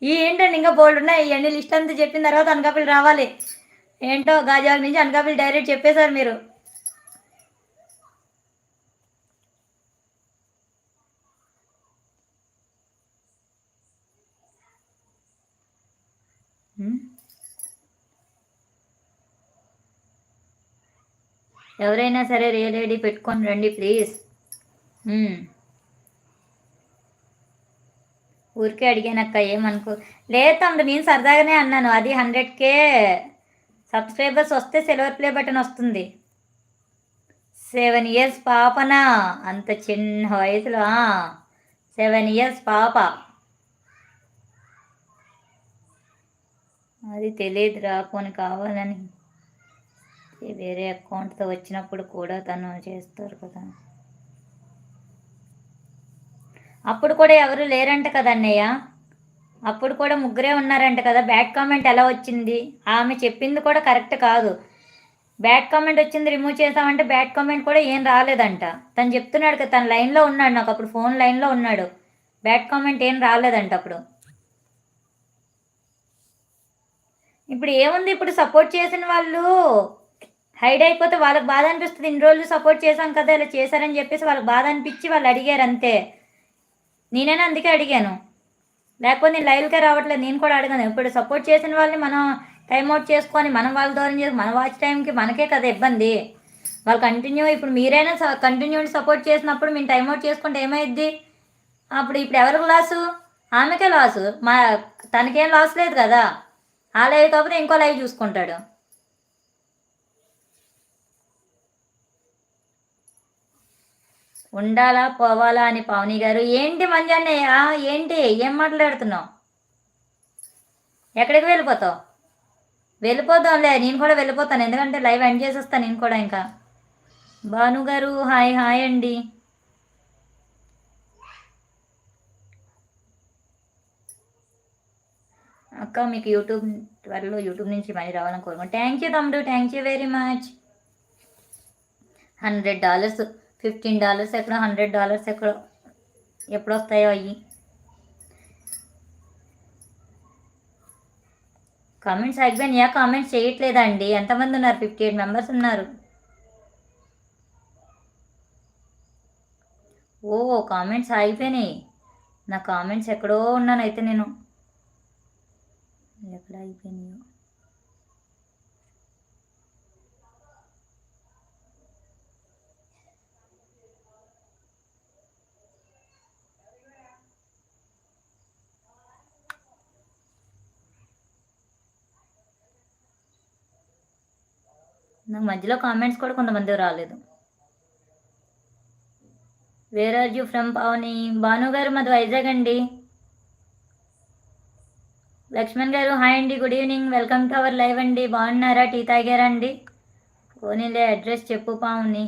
ఈ ఏంటండి ఇంకా బోల్డ్ ఉన్నాయి. ఇవన్నీ లిస్ట్ అంతా చెప్పిన తర్వాత అనకాపల్లి రావాలి. ఏంటో గాజువాక నుంచి అనకాపల్లి డైరెక్ట్ చెప్పేశారు మీరు. ఎవరైనా సరే రియల్ ఐడి పెట్టుకొని రండి ప్లీజ్. ఊరికే అడిగానక్క, ఏమనుకో. లేదు తమ్ముడు, నేను సరదాగానే అన్నాను. అది 100K సబ్స్క్రైబర్స్ వస్తే సిల్వర్ ప్లే బటన్ వస్తుంది. 7 years పాపనా? అంత చిన్న వయసులో 7 years పాప. అది తెలియదురా, పోనీ కావాలని వేరే అకౌంట్తో వచ్చినప్పుడు కూడా తను చేస్తారు కదా. అప్పుడు కూడా ఎవరు లేరంట కదా అన్నయ్య. అప్పుడు కూడా ముగ్గురే ఉన్నారంట కదా. బ్యాడ్ కామెంట్ ఎలా వచ్చింది? ఆమె చెప్పింది కూడా కరెక్ట్ కాదు. బ్యాడ్ కామెంట్ వచ్చింది రిమూవ్ చేసామంటే బ్యాడ్ కామెంట్ కూడా ఏం రాలేదంట. తను చెప్తున్నాడు కదా, తన లైన్లో ఉన్నాడు, నాకు అప్పుడు ఫోన్ లైన్లో ఉన్నాడు. బ్యాడ్ కామెంట్ ఏం రాలేదంట అప్పుడు. ఇప్పుడు ఏముంది, ఇప్పుడు సపోర్ట్ చేసిన వాళ్ళు హైడ్ అయిపోతే వాళ్ళకి బాధ అనిపిస్తుంది. ఇన్ని రోజులు సపోర్ట్ చేశాం కదా, ఇలా చేశారని చెప్పేసి వాళ్ళకి బాధ అనిపించి వాళ్ళు అడిగారు అంతే. నేనైనా అందుకే అడిగాను, లేకపోతే నేను లైవ్కే రావట్లేదు. నేను కూడా అడగాను. ఇప్పుడు సపోర్ట్ చేసిన వాళ్ళని మనం టైంఅవుట్ చేసుకొని మనం వాళ్ళ దూరం చేసి మన వాచ్ టైంకి మనకే కదా ఇబ్బంది. వాళ్ళు కంటిన్యూ, ఇప్పుడు మీరైనా కంటిన్యూ సపోర్ట్ చేసినప్పుడు మేము టైంఅవుట్ చేసుకుంటే ఏమైద్ది? అప్పుడు ఇప్పుడు ఎవరికి లాసు? ఆమెకే లాసు. తనకేం లాస్ లేదు కదా. ఆ లైవ్ కాకపోతే ఇంకో లైవ్ చూసుకుంటాడు. ఉండాలా పోవాలా అని పావని గారు. ఏంటి మంజన్నయ్య, ఏంటి ఏం మాట్లాడుతున్నావు? ఎక్కడికి వెళ్ళిపోతావు? వెళ్ళిపోదాంలే, నేను కూడా వెళ్ళిపోతాను. ఎందుకంటే లైవ్ ఎండ్ చేసేస్తాను నేను కూడా. ఇంకా భాను గారు హాయ్ హాయ్ అండి. అక్క మీకు త్వరలో యూట్యూబ్ నుంచి మనీ రావాలని కోరుకుంటాను. థ్యాంక్ యూ తమ్ముడు, థ్యాంక్ యూ వెరీ మచ్. $100, $15 ఎక్కడో, $100 ఎక్కడో. ఎప్పుడు వస్తాయో అయ్యి. కామెంట్స్ అయిపోయినాయా? కామెంట్స్ చేయట్లేదా అండి? ఎంతమంది ఉన్నారు? 58 మెంబర్స్ ఉన్నారు. ఓ కామెంట్స్ అయిపోయినాయి. నా కామెంట్స్ ఎక్కడో ఉన్నాను అయితే నేను. ఎక్కడ అయిపోయినాయో. నాకు మధ్యలో కామెంట్స్ కూడా కొంతమంది రాలేదు. Where are you from Pavani? Bhanu గారు మాది వైజాగ్ అండి. లక్ష్మణ్ గారు హాయ్ అండి, good evening, welcome to our live అండి. బాగున్నారా? టీ తాగారా అండి? పోనీలే, అడ్రస్ చెప్పు పావుని,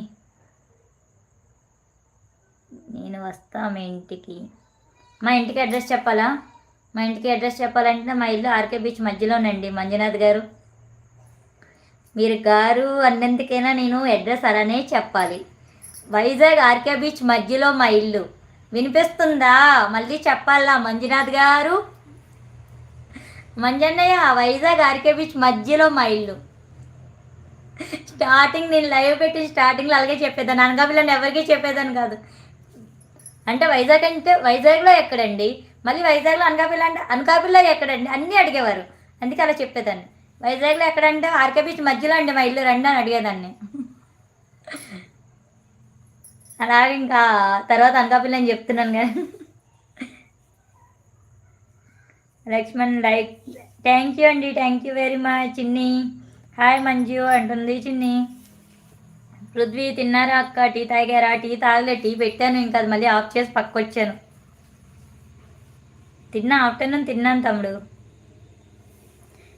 నేను వస్తా మీ ఇంటికి. మా ఇంటికి అడ్రస్ చెప్పాలా? మా ఇంటికి అడ్రస్ చెప్పాలంటే మా ఇల్లు ఆర్కే బీచ్ మధ్యలోనండి మంజునాథ్ గారు. మీరు గారు అన్నందుకైనా నేను అడ్రస్ అలానే చెప్పాలి. వైజాగ్ ఆర్కే బీచ్ మధ్యలో మా ఇల్లు. వినిపిస్తుందా? మళ్ళీ చెప్పాలా మంజునాథ్ గారు? మంజన్నయ్య, వైజాగ్ ఆర్కే బీచ్ మధ్యలో మా ఇల్లు. స్టార్టింగ్ నేను లైవ్ పెట్టి స్టార్టింగ్లో అలాగే చెప్పేదాన్ని. అనకాపల్లిని ఎవరికీ చెప్పేదాన్ని కాదు. అంటే వైజాగ్లో ఎక్కడండి, మళ్ళీ వైజాగ్లో అనకాపల్లి అంటే అనకాపల్లిలో ఎక్కడండి, అన్నీ అడిగేవారు. అందుకే అలా చెప్పేదాన్ని. వైజాగ్లో ఎక్కడంటే ఆర్కే బీచ్ మధ్యలో అండి మా ఇల్లు, రండి అని అడిగేదాన్ని. అలాగే ఇంకా తర్వాత అనకాపల్లి అని చెప్తున్నాను కానీ. లక్ష్మణ్ లైక్, థ్యాంక్ యూ అండి, థ్యాంక్ యూ వెరీ మచ్. చిన్ని హాయ్ మంజు అంటుంది చిన్ని. పృథ్వీ తిన్నారా అక్క? టీ తాగారా? టీ తాగలే, టీ పెట్టాను ఇంకా అది మళ్ళీ ఆఫ్ చేసి పక్కొచ్చాను. ఆఫ్టర్నూన్ తిన్నాను తమ్ముడు.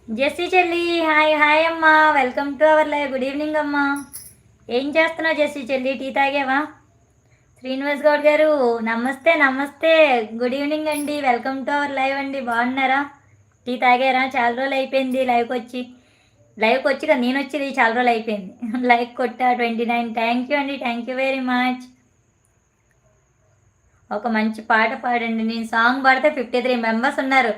జెస్సీ చెల్లి హాయ్ హాయ్ అమ్మా, welcome to our live. Good evening అమ్మా. ఏం చేస్తున్నావు జెస్సీ చెల్లి? టీ తాగావా? శ్రీనివాస్ గౌడ్ గారు నమస్తే నమస్తే, గుడ్ ఈవినింగ్ అండి, వెల్కమ్ టు అవర్ లైవ్ అండి. బాగున్నారా? టీ తాగారా? చాలా రోజులు అయిపోయింది లైవ్కి వచ్చి కదా, నేను వచ్చి చాలా రోజులు అయిపోయింది. లైక్ కొట్టా 29. థ్యాంక్ యూ అండి, థ్యాంక్ యూ వెరీ మచ్. ఒక మంచి పాట పాడండి. నేను సాంగ్ పాడితే 53 మెంబర్స్ ఉన్నారు.